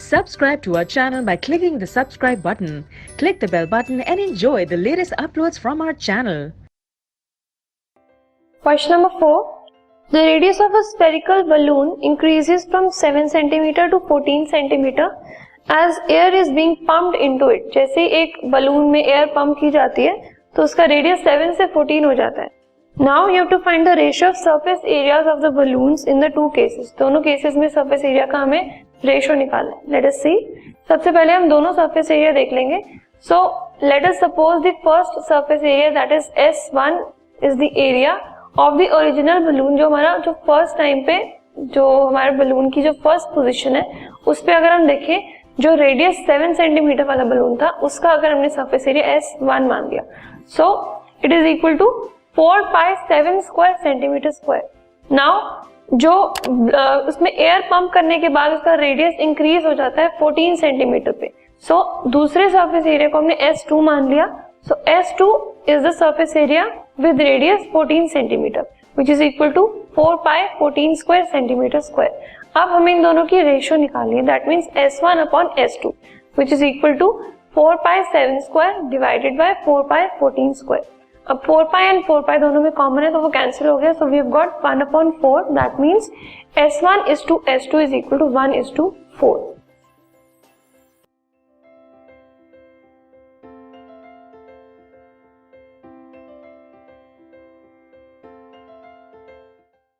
Subscribe to our channel by clicking the subscribe button. Click the bell button and enjoy the latest uploads from our channel. Question number 4. The radius of a spherical balloon increases from 7 cm to 14 cm as air is being pumped into it. जैसे एक balloon में air pump की जाती है तो उसका radius 7 से 14 हो जाता है. Now you have to find the ratio of surface areas of the balloons in the two cases. दोनों केसेस में सरफेस एरिया का हमें रेशियो निकालना है. Let us see. सबसे पहले हम दोनों सरफेस एरिया देख लेंगे. So let us suppose the first surface area, that is S1 is the area of the original balloon. जो हमारा जो फर्स्ट टाइम पे जो हमारे बलून की जो फर्स्ट पोजीशन है उस पे अगर हम देखें जो रेडियस 7 सेंटीमीटर वाला बलून था उसका अगर हमने सरफेस एरिया S1 मान लिया, so it is equal to 4π7 square centimetre square. Now जो उसमें एयर पंप करने के बाद उसका रेडियस इंक्रीज हो जाता है 14 सेंटीमीटर पे. सो दूसरे सरफेस एरिया को हमने S2 मान लिया. So S2 is the surface area with radius 14 centimetre which is equal to 4π14 square centimetre square. अब हमें इन दोनों की रेशियो निकालनी है. That means S1 upon S2 which is equal to 4π7 square divided by 4π14 square. अब 4π एंड 4π दोनों में कॉमन है तो वो कैंसिल हो गया. So we have got 1/4. That means S1 is to S2 is equal to 1 is to 4.